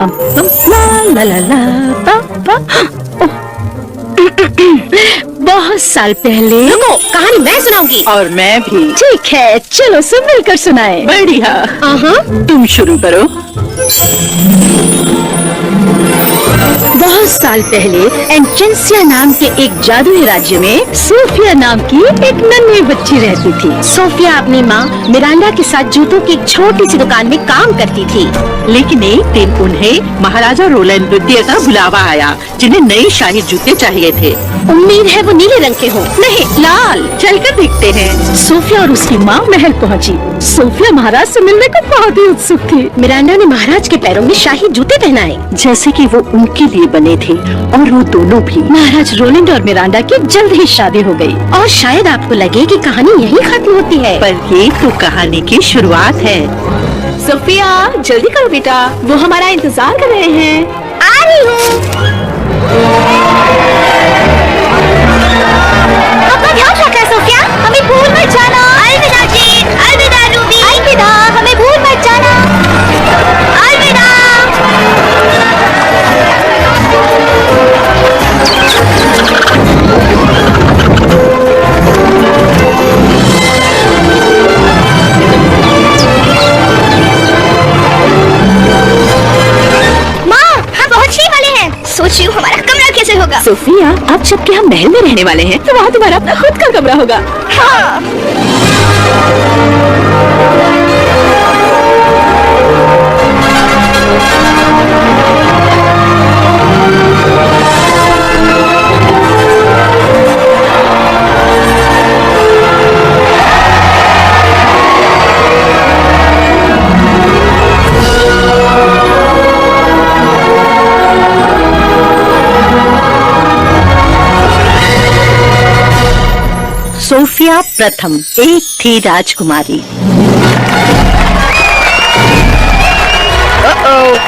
ला ला ला पा पा। बहुत साल पहले। रुको, कहानी मैं सुनाऊंगी। और मैं भी। ठीक है, चलो सब मिलकर सुनाए। बढ़िया। तुम शुरू करो। बहुत साल पहले एंचेंसिया नाम के एक जादुई राज्य में सोफिया नाम की एक नन्ही बच्ची रहती थी। सोफिया अपनी माँ मिरांडा के साथ जूतों की एक छोटी सी दुकान में काम करती थी। लेकिन एक दिन उन्हें महाराजा रोलैंड द्वितीय का बुलावा आया, जिन्हें नए शाही जूते चाहिए थे। उम्मीद है वो नीले रंग के हो। नहीं, लाल। चलकर देखते हैं। सोफिया और उसकी माँ महल पहुँची। सोफिया महाराज से मिलने को बहुत ही उत्सुक थी। मिरांडा ने महाराज के पैरों में शाही जूते पहनाए, जैसे कि वो उनके लिए बने थे, और वो दोनों भी। महाराज रोलैंड और मिरांडा की जल्द ही शादी हो गई। और शायद आपको लगे कि कहानी यहीं खत्म होती है, पर ये तो कहानी की शुरुआत है। सोफिया, जल्दी करो बेटा, वो हमारा इंतजार कर रहे हैं। आ रही हूँ। अपना ध्यान रखना सोफिया, हमें भूल मत जाना। अलविदा जी, अलविदा रूबी, अलविदा, हमें भूल मत जाना। अलविदा। सोच रही हूँ हमारा कमरा कैसे होगा। सोफिया, अब जबकि हम महल में रहने वाले हैं, तो वहाँ तुम्हारा अपना खुद का कमरा होगा। हाँ। सोफिया प्रथम एक थी राजकुमारी।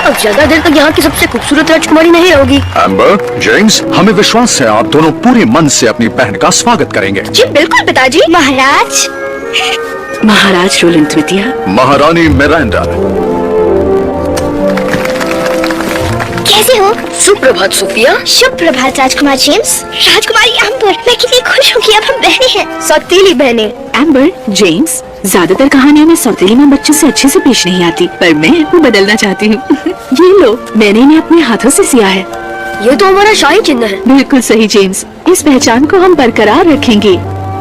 अब ज्यादा देर तक यहाँ की सबसे खूबसूरत राजकुमारी नहीं होगी। एम्बर, जेम्स, हमें विश्वास है आप दोनों पूरे मन से अपनी बहन का स्वागत करेंगे। जी बिल्कुल पिताजी। महाराज। महाराज रोलैंड द्वितीय। महारानी मिरांडा। कैसे हो? सुप्रभात सोफिया। शुभ प्रभात राजकुमार जेम्स। राजकुमारी एम्बर, मैं कितनी खुश हूँ कि अब हम बहनें हैं, सौतेली बहनें। एम्बर, जेम्स, ज्यादातर कहानियों में सौतेली माँ बच्चों से अच्छे से पेश नहीं आती, पर मैं वो बदलना चाहती हूँ। ये लो, मैंने इन्हें अपने हाथों से सिया है। ये तो हमारा शाही चिन्ह है। बिल्कुल सही जेम्स, इस पहचान को हम बरकरार रखेंगे,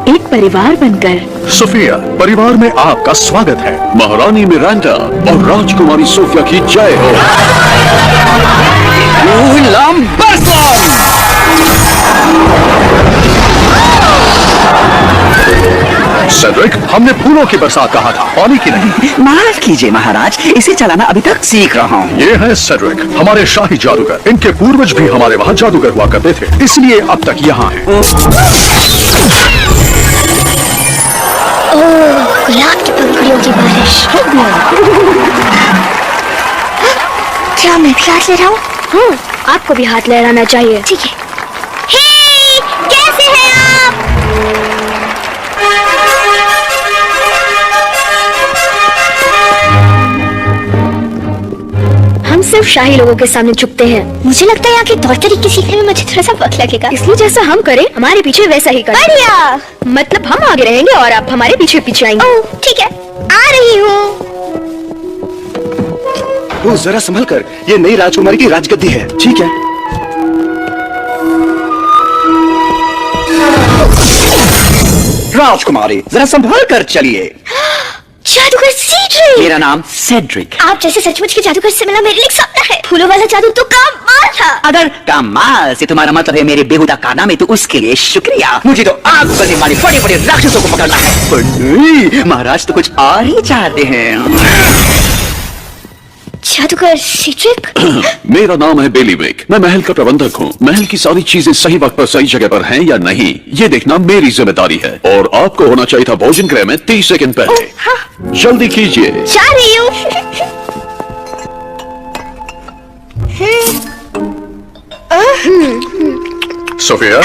एक परिवार बनकर। सोफिया, परिवार में आपका स्वागत है। महारानी मिरांडा और राजकुमारी सोफिया की जय हो। सेड्रिक, हमने फूलों की बरसात कहा था, पानी की नहीं। माफ कीजिए महाराज, इसे चलाना अभी तक सीख रहा हूँ। ये है सेड्रिक, हमारे शाही जादूगर। इनके पूर्वज भी हमारे वहाँ जादूगर हुआ करते थे, इसलिए अब तक यहाँ हैं। गुलाब की पंखुड़ियों की बारिश। क्या मैं भी हाथ ले रहा हूँ? हाँ, आपको भी हाथ लहराना चाहिए। ठीक है। हे, कैसे हैं आप? हम सिर्फ शाही लोगों के सामने झुकते हैं। मुझे लगता है यहाँ के तौर तरीके सीखने में मुझे थोड़ा सा वक्त लगेगा, इसलिए जैसा हम करें हमारे पीछे वैसा ही करें। बढ़िया। मतलब हम आगे रहेंगे और आप हमारे पीछे पीछे आएंगे। ओह, ठीक है, आ रही हूँ। वो जरा संभल कर, ये नई राजकुमारी की राजगद्दी है। ठीक है। राजकुमारी, जरा संभल कर चलिए। जादूगर सेड्रिक। मेरा नाम सेड्रिक। आप जैसे सचमुच के जादूगर से मिलना मेरे लिए एक सपना है। फूलों वाला जादू तो कमाल था। अगर कमाल से तुम्हारा मतलब है मेरे बेहुदा कारनामे, तो उसके लिए शुक्रिया। मुझे तो आग बनने वाले बड़े बड़े राक्षसों को पकड़ना है। पर नहीं, महाराज तो कुछ और ही चाहते हैं। जादूगर सेड्रिक। मेरा नाम है बेलीविक, मैं महल का प्रबंधक हूँ। महल की सारी चीजें सही वक्त पर सही जगह पर हैं या नहीं, ये देखना मेरी जिम्मेदारी है। और आपको होना चाहिए था भोजन गृह में 30 सेकंड पहले। हाँ। जल्दी कीजिए। जा रही हूँ। सोफिया,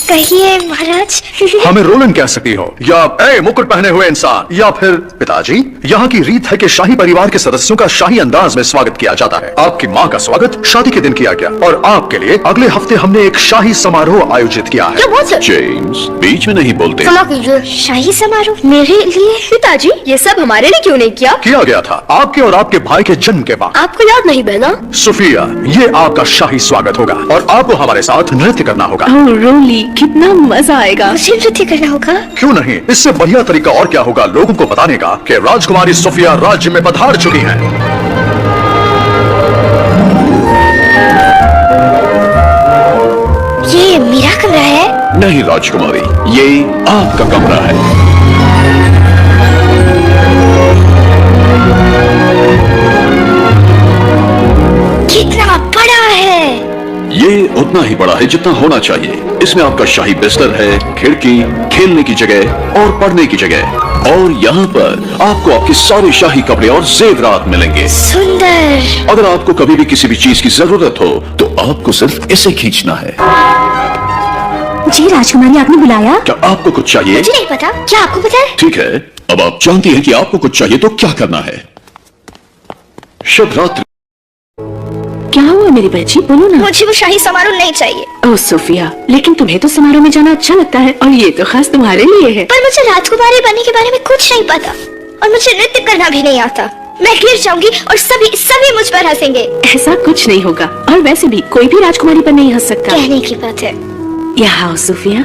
कहिए महाराज। हमें रोलैंड कह सकती हो, या मुकुट पहने हुए इंसान, या फिर पिताजी। यहाँ की रीत है कि शाही परिवार के सदस्यों का शाही अंदाज में स्वागत किया जाता है। आपकी माँ का स्वागत शादी के दिन किया गया और आपके लिए अगले हफ्ते हमने एक शाही समारोह आयोजित किया है। क्या बोल सर? जेम्स, बीच में नहीं बोलते। क्षमा कीजिए। शाही समारोह मेरे लिए? पिताजी, ये सब हमारे लिए क्यों नहीं किया? किया गया था आपके और आपके भाई के जन्म के बाद। आपको याद नहीं बहना? सोफिया, ये आपका शाही स्वागत होगा और आपको हमारे साथ नृत्य करना होगा। ओह रोली, कितना मजा आएगा। मुझे नृत्य करना होगा? क्यों नहीं, इससे बढ़िया तरीका और क्या होगा लोगों को बताने का कि राजकुमारी सोफिया राज्य में पधार चुकी हैं। ये मेरा कमरा है? नहीं राजकुमारी, ये आपका कमरा है। कितना बड़ा है? ये उतना ही बड़ा है जितना होना चाहिए। इसमें आपका शाही बिस्तर है, खिड़की, खेलने की जगह और पढ़ने की जगह। और यहाँ पर आपको आपके सारे शाही कपड़े और जेवरात मिलेंगे। सुंदर। अगर आपको कभी भी किसी भी चीज की जरूरत हो तो आपको सिर्फ इसे खींचना है। जी राजकुमारी, आपने बुलाया? क्या आपको कुछ चाहिए? मुझे नहीं पता। क्या आपको पता है? ठीक है, अब आप जानती हैं कि आपको कुछ चाहिए तो क्या करना है। शुभ रात्रि। क्या हुआ मेरी बच्ची, बोलो ना। मुझे वो शाही समारोह नहीं चाहिए। ओह सोफिया, लेकिन तुम्हें तो समारोह में जाना अच्छा लगता है और ये तो खास तुम्हारे लिए है। पर मुझे राजकुमारी बनने के बारे में कुछ नहीं पता और मुझे नृत्य करना भी नहीं आता। मैं गिर जाऊंगी और सभी मुझ पर हंसेंगे। ऐसा कुछ नहीं होगा और वैसे भी कोई भी राजकुमारी पर नहीं हंस सकता। कहने की बात है। यहाँ आओ सोफिया,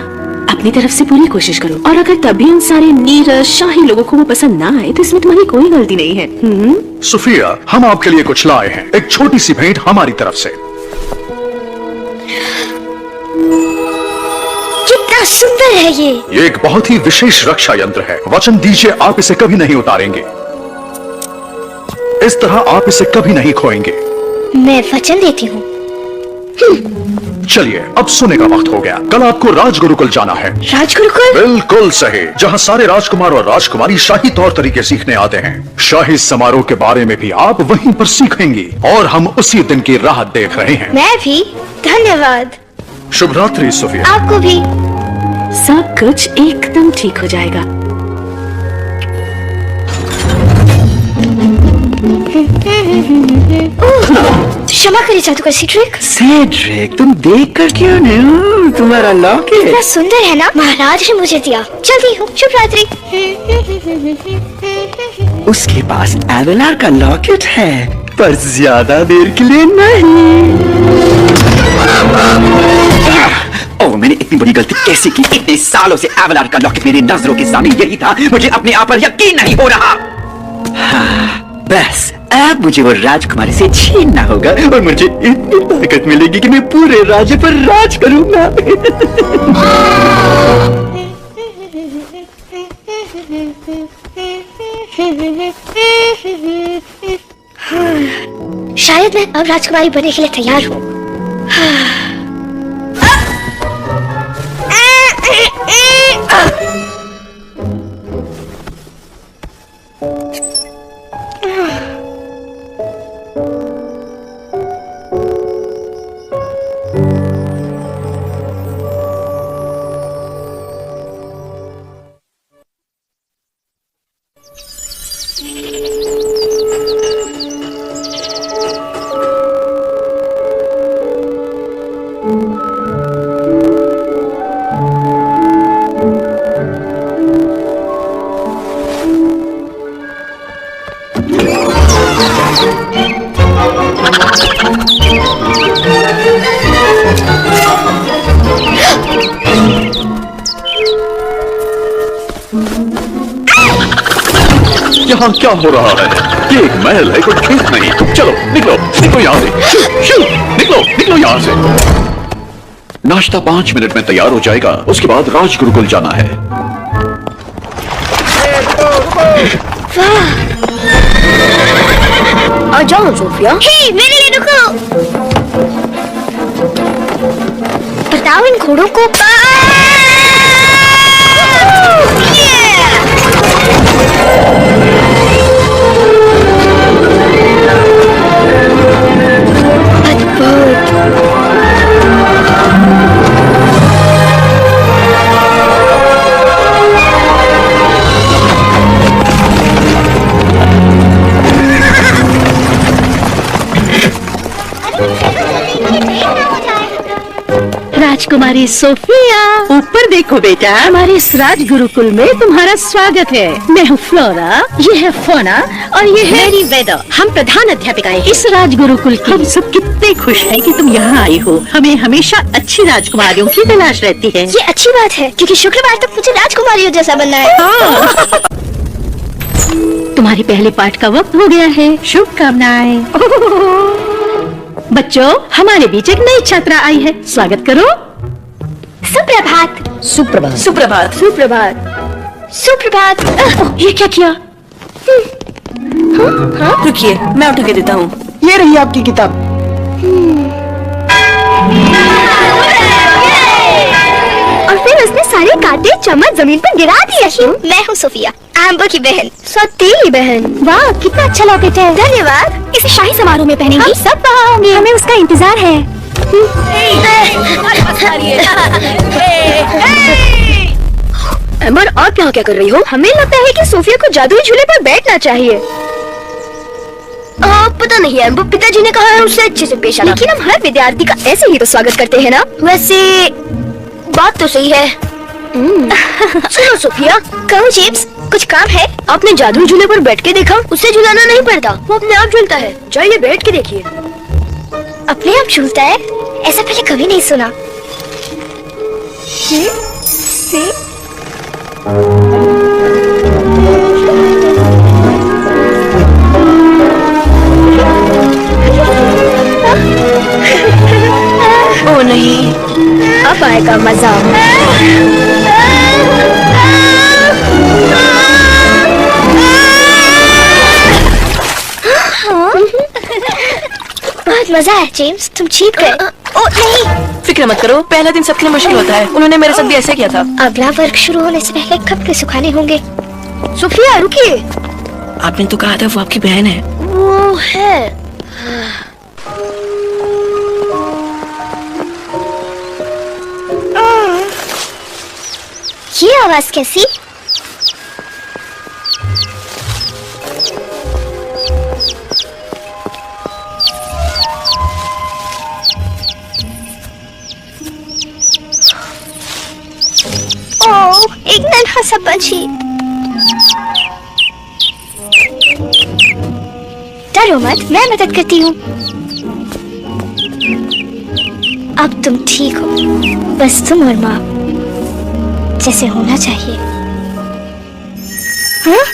अपनी तरफ से पूरी कोशिश करो और अगर तभी उन सारे नीरस शाही लोगों को वो पसंद ना आए तो इसमें तुम्हारी कोई गलती नहीं है। सोफिया, हम आपके लिए कुछ लाए हैं, एक छोटी सी भेंट हमारी तरफ से। कितना सुंदर है ये। एक बहुत ही विशेष रक्षा यंत्र है। वचन दीजिए आप इसे कभी नहीं उतारेंगे। इस तरह आप इसे कभी नहीं खोएंगे। मैं वचन देती हूँ। चलिए, अब सोने का वक्त हो गया। कल आपको राजगुरुकुल जाना है। राजगुरुकुल? बिल्कुल सही, जहाँ सारे राजकुमार और राजकुमारी शाही तौर तरीके सीखने आते हैं। शाही समारोह के बारे में भी आप वहीं पर सीखेंगी और हम उसी दिन की राह देख रहे हैं। मैं भी। धन्यवाद। शुभ रात्रि सोफिया। आपको भी। सब कुछ एकदम ठीक हो जाएगा। क्षमा करिए जादूगर सीड्रिक। सेड्रिक, तुम देख कर क्यों नहीं? तुम्हारा लॉकेट कितना सुंदर है ना? महाराज ने मुझे दिया। चलती हूँ। शुभ रात्रि। उसके पास एवेलार का लॉकेट है, पर ज्यादा देर के लिए नहीं। ओह, मैंने इतनी बड़ी गलती कैसे की? इतने सालों से एवेलार का लॉकेट मेरी नजरों के सामने यही था। मुझे अपने आप पर यकीन नहीं हो रहा। हाँ, बस अब मुझे वो राजकुमारी से छीनना होगा और मुझे इतनी ताकत मिलेगी कि मैं पूरे राज्य पर राज करूंगा। शायद मैं अब राजकुमारी बनने के लिए तैयार हूँ। यहाँ क्या हो रहा है? ये एक महल है, कोई खेत नहीं। चलो निकलो, निकलो यहाँ से। शू, निकलो, निकलो यहाँ से। नाश्ता 5 मिनट में तैयार हो जाएगा। उसके बाद राजगुरुकुल जाना है। आ जाओ सोफिया। हे, मेरे लिए रुको। बताओ इन घोड़ों को। राजकुमारी सोफिया, ऊपर देखो बेटा, हमारे इस राज गुरुकुल में तुम्हारा स्वागत है। मैं हूँ फ्लोरा, ये है फोना और ये है मेरी वेदा। हम प्रधान अध्यापिकाएं इस राज गुरुकुल की। हम सब कितने खुश हैं कि तुम यहाँ आई हो। हमें हमेशा अच्छी राजकुमारियों की तलाश रहती है। ये अच्छी बात है क्योंकि शुक्रवार तक मुझे राजकुमारियों जैसा बनना है। तुम्हारे पहले पाठ का वक्त हो गया है। शुभकामनाएं। बच्चों, हमारे बीच एक नई छात्रा आई है, स्वागत करो। सुप्रभात। सुप्रभात। सुप्रभात। सुप्रभात। सुप्रभात। ये क्या किया? रुकिए, मैं उठा के देता हूँ। ये रही आपकी किताब। और फिर उसने सारे कांटे चम्मच जमीन पर गिरा दिया। मैं हूँ सोफिया, एम्बर की बहन, सौतेली बहन। वाह, कितना अच्छा लॉकेट है। धन्यवाद। इसे शाही समारोह में पहनेंगे। हम सब वहाँ होंगे, हमें उसका इंतजार है। एम्बर, आप यहाँ क्या कर रही हो? हमें लगता है कि सोफिया को जादुई झूले पर बैठना चाहिए। पता नहीं एम्बर, पिताजी ने कहा है उससे अच्छे से पेश आना। लेकिन हम हर विद्यार्थी का ऐसे ही तो स्वागत करते हैं ना। वैसे बात तो सही है। सुनो सोफिया। कहो जेम्स, कुछ काम है? आपने जादुई झूले पर बैठ के देखा? उससे झुलाना नहीं पड़ता, वो अपने आप झूलता है। जाइए बैठ के देखिए। अपने आप झूलता है? ऐसा पहले कभी नहीं सुना। ओ नहीं, अब आएगा मजा। बहुत मजा है जेम्स, तुम जीत गए। ओ नहीं, फिक्र मत करो, पहला दिन सबके लिए मुश्किल होता है। उन्होंने मेरे साथ भी ऐसे किया था। अगला वर्ग शुरू होने से पहले कपड़े सुखाने होंगे। सोफिया रुकिए। आपने तो कहा था वो आपकी बहन है। वो है। ये आवाज कैसी? ओह, एक नन्हा सा पंछी। डरो मत, मैं मदद करती हूँ। अब तुम ठीक हो, बस तुम और माँ जैसे होना चाहिए। हाँ?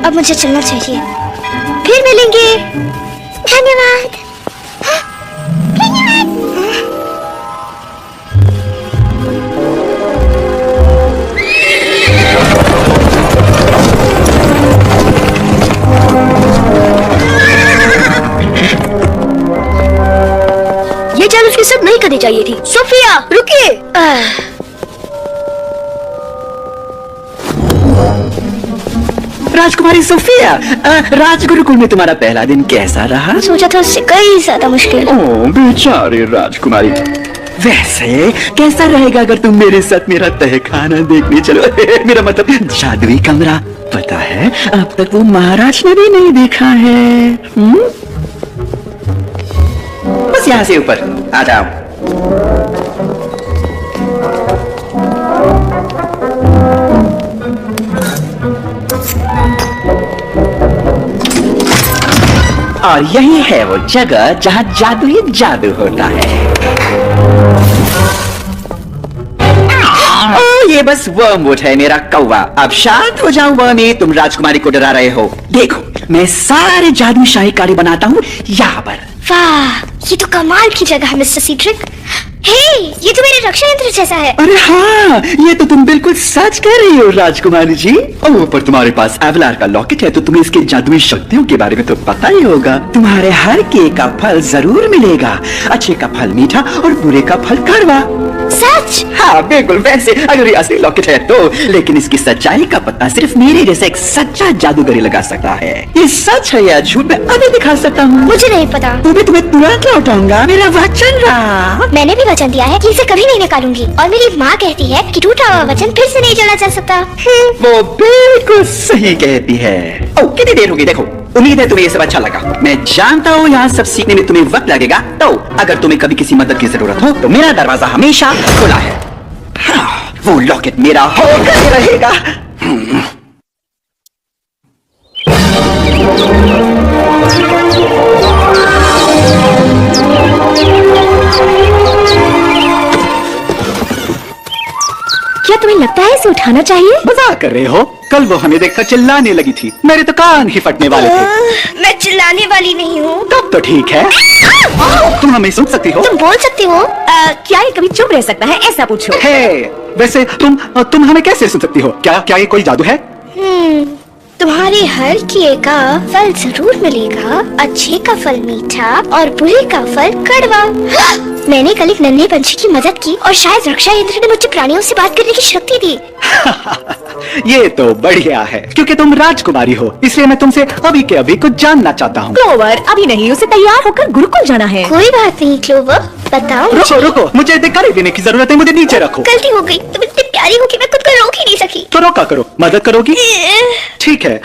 अब मुझे चलना चाहिए। फिर मिलेंगे। धन्यवाद। ये जादू उसके साथ नहीं करनी चाहिए थी। सोफिया रुकिए। राजकुमारी सोफिया, राजगुरुकुल में तुम्हारा पहला दिन कैसा रहा? सोचा था उससे कई ज्यादा मुश्किल। ओह बेचारे राजकुमारी। वैसे कैसा रहेगा अगर तुम मेरे साथ मेरा तहखाना देखने चलो? मेरा मतलब जादुई कमरा। पता है अब तक वो महाराज ने भी नहीं देखा है। बस यहाँ से ऊपर आ जाओ। और यही है वो जगह जहाँ जादुई जादू होता है। ये बस वर्मवुड है मेरा कौवा। अब शांत हो जाओ वर्मी, तुम राजकुमारी को डरा रहे हो। देखो मैं सारे जादुई शाही कार्य बनाता हूँ यहाँ पर। वाह, ये तो कमाल की जगह है मिस्टर सीड्रिक। हे, ये तो मेरे रक्षा यंत्र जैसा है। अरे हाँ, ये तो तुम बिल्कुल सच कह रही हो राजकुमारी जी। और पर तुम्हारे पास एवलार का लॉकेट है तो तुम्हें इसके जादुई शक्तियों के बारे में तो पता ही होगा। तुम्हारे हर के का फल जरूर मिलेगा। अच्छे का फल मीठा और बुरे का फल कड़वा। सच? हाँ बिल्कुल वैसे, अगर ये असली लॉकेट है तो, लेकिन इसकी सच्चाई का पता सिर्फ मेरे जैसा एक सच्चा जादूगर ही लगा सकता है। ये सच है या झूठ मैं अभी दिखा सकता हूँ। मुझे नहीं पता। तुम्हें तुरंत लौटाऊंगा, मेरा वचन रहा। मैंने भी वचन दिया है कि इसे कभी नहीं निकालूंगी, और मेरी माँ कहती है कि टूटा हुआ वचन फिर से नहीं जोड़ा जा सकता। वो बिल्कुल सही कहती है। ओ, कितनी देर होगी देखो। उम्मीद है तुम्हें ये सब अच्छा लगा। मैं जानता हूँ यहाँ सब सीखने में तुम्हें वक्त लगेगा, तो अगर तुम्हें कभी किसी मदद की जरूरत हो तो मेरा दरवाजा हमेशा खुला है। हाँ, वो लॉकेट मेरा होकर रहेगा। क्या तुम्हें लगता है इसे उठाना चाहिए? मजाक कर रहे हो? कल वो हमें देखकर चिल्लाने लगी थी, मेरे तो कान ही फटने वाले थे। मैं चिल्लाने वाली नहीं हूँ। तब तो ठीक है। तुम हमें सुन सकती हो? तुम बोल सकती हो? क्या ये कभी चुप रह सकता है, ऐसा पूछो। हे, वैसे तुम हमें कैसे सुन सकती हो? क्या ये कोई जादू है? तुम्हारे हर किए का फल जरूर मिलेगा। अच्छे का फल मीठा और बुरे का फल कड़वा। मैंने कल एक नन्हे पंछी की मदद की और शायद रक्षा यंत्र ने मुझे प्राणियों से बात करने की शक्ति दी। ये तो बढ़िया है, क्योंकि तुम राजकुमारी हो, इसलिए मैं तुमसे अभी के अभी कुछ जानना चाहता हूँ। क्लोवर, अभी नहीं, उसे तैयार होकर गुरुकुल जाना है। कोई बात नहीं क्लोवर, बताओ। रुको, मुझे दिखाई देने की जरूरत है, मुझे नीचे रखो। गलती हो गई, तुम इतनी प्यारी हो कि मैं खुद को रोक ही नहीं सकी। तो रोका करो, मदद करोगी? ठीक है।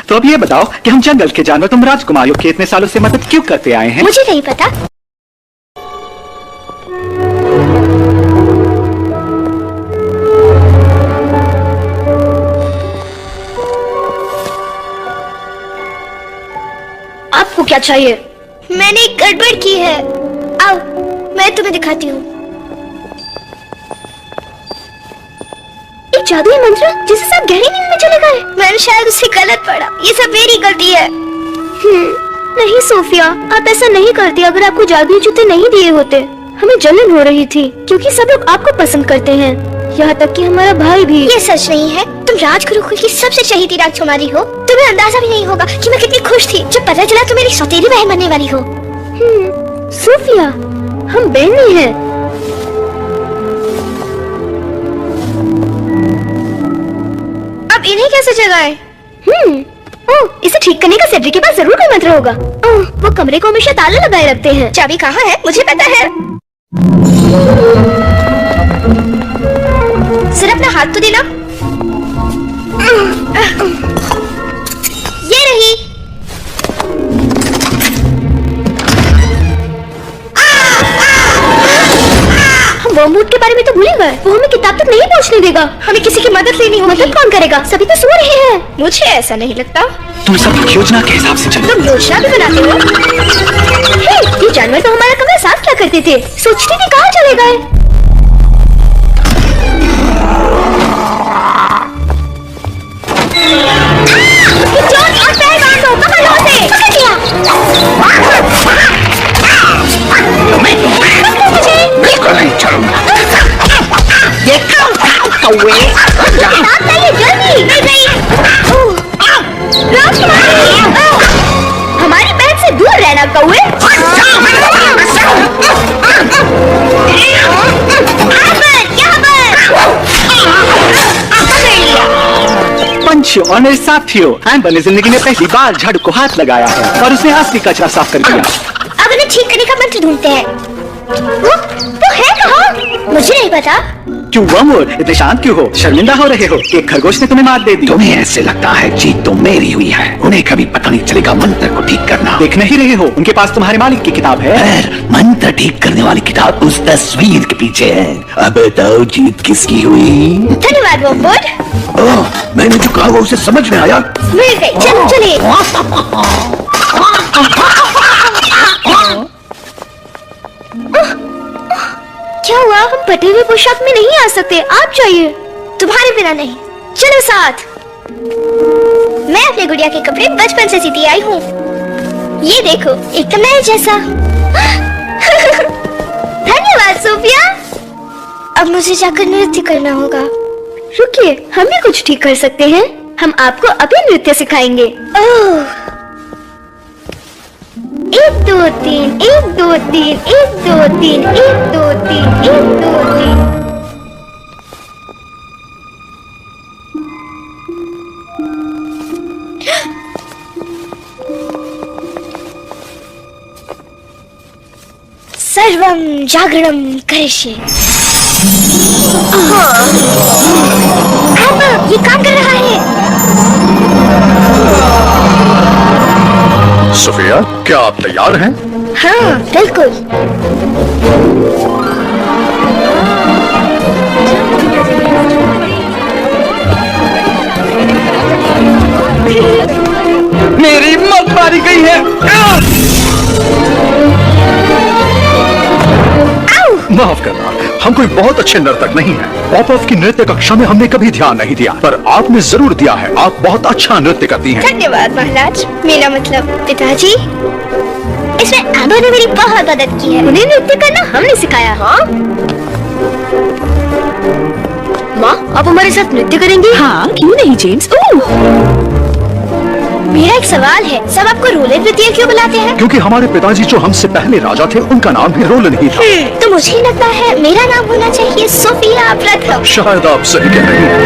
तो अब ये बताओ कि हम जंगल के जानवर, तुम राजकुमारियों की इतने सालों से मदद क्यों करते आए हैं? मुझे नहीं पता। आपको क्या चाहिए? मैंने एक गड़बड़ की है। आओ, मैं तुम्हें दिखाती हूँ। एक जादुई मंत्र जिससे सब गहरी नींद में चले गए। मैंने शायद उसे गलत पढ़ा। ये सब मेरी गलती है। नहीं सोफिया, आप ऐसा नहीं करती। अगर आपको जादुई जूते नहीं दिए होते, हमें जलन हो रही थी, क्योंकि सब लोग आपको पसंद करते हैं, यहाँ तक कि हमारा भाई भी। ये सच नहीं है। तुम राजगुरुकुल की सबसे चहेती राजकुमारी हो। तुम्हें अंदाजा भी नहीं होगा कि मैं कितनी खुश थी जब पता चला तुम मेरी सौतेली बहन बनने वाली हो। सोफिया, हम बहनें हैं। अब इन्हें कैसे जगाए? ओह, इसे ठीक करने का सेड्रिक के पास जरूर कोई मंत्र होगा। ओह, वो कमरे को हमेशा ताला लगाए रखते हैं। चाबी कहाँ है? मुझे पता है। सिर्फ अपना हाथ तो देना। ये रही। हम वर्मवुड के बारे में तो भूल ही गए। वो हमें किताब तक नहीं पहुंचने देगा। हमें किसी की मदद लेनी होगी। मदद कौन करेगा? सभी तो सो रहे हैं। मुझे ऐसा नहीं लगता। तुम सब योजना के हिसाब से चलो। तुम योजना भी बनाते हो? हे, ये जानवर तो हमारा कमरा साफ क्या करते थे? सोचते थे कहाँ चले गए? बिल्कुल नहीं छोड़ूंगा। ये कौवे हमारी बहन से दूर रहना कौवे। पंछियों और मेरे साथियों, एम्बर ने जिंदगी में पहली बार झाड़ू को हाथ लगाया है और उसने असली कचरा साफ कर दिया। अब उन्हें ठीक करने का मंत्र ढूंढते हैं। वो है कहाँ? मुझे नहीं पता। क्यों वर्मवुड, इतने शांत क्यों हो? शर्मिंदा हो रहे हो कि एक खरगोश ने तुम्हें मार दे दी? तुम्हें ऐसे लगता है जीत तो मेरी हुई है, उन्हें कभी पता नहीं चलेगा मंत्र को ठीक करना। देख नहीं रहे हो, उनके पास तुम्हारे मालिक की किताब है। मंत्र ठीक करने वाली किताब उस तस्वीर के पीछे है। अब बताओ जीत किसकी हुई? धन्यवाद वर्मवुड। ओह, मैंने जो कहा वो उसे समझ में आया। मिल गई। चलो चलिए। क्या हुआ? हम फटे हुए पोशाक में नहीं आ सकते। आप चाहिए? तुम्हारे बिना नहीं। चलो साथ। मैं अपने गुड़िया के कपड़े बचपन से सीती आई हूँ। ये देखो, एकदम नए जैसा। धन्यवाद सोफिया। अब मुझे जाकर नृत्य करना होगा। रुकिए, हम भी कुछ ठीक कर सकते हैं। हम आपको अभी नृत्य सिखाएंगे। ओह, 1 2 3 1 2 3 1 2 3 1 2 3 1 2 3। सर्वं जागरणं करिष्ये। अब ये काम कर रहा है। सोफिया, क्या आप तैयार हैं? हाँ बिल्कुल। मेरी मौत मारी गई है। माफ करना, हम कोई बहुत अच्छे नर्तक नहीं हैं। पॉपअप की नृत्य कक्षा में हमने कभी ध्यान नहीं दिया, पर आपने जरूर दिया है। आप बहुत अच्छा नृत्य करती हैं। धन्यवाद महाराज, मेरा मतलब पिताजी। इसमें एम्बर ने मेरी बहुत मदद की है। उन्हें नृत्य करना हमने सिखाया। हाँ माँ, आप हमारे साथ नृत्य करेंगी? हाँ, क्यों नहीं जेम्स। मेरा एक सवाल है, सब आपको रोलन नृत्य क्यों बुलाते हैं? क्योंकि हमारे पिताजी जो हमसे पहले राजा थे, उनका नाम भी रोलन ही था। तो मुझे लगता है मेरा नाम होना चाहिए सोफिया प्रथम। शायद आप सही कह रही हैं।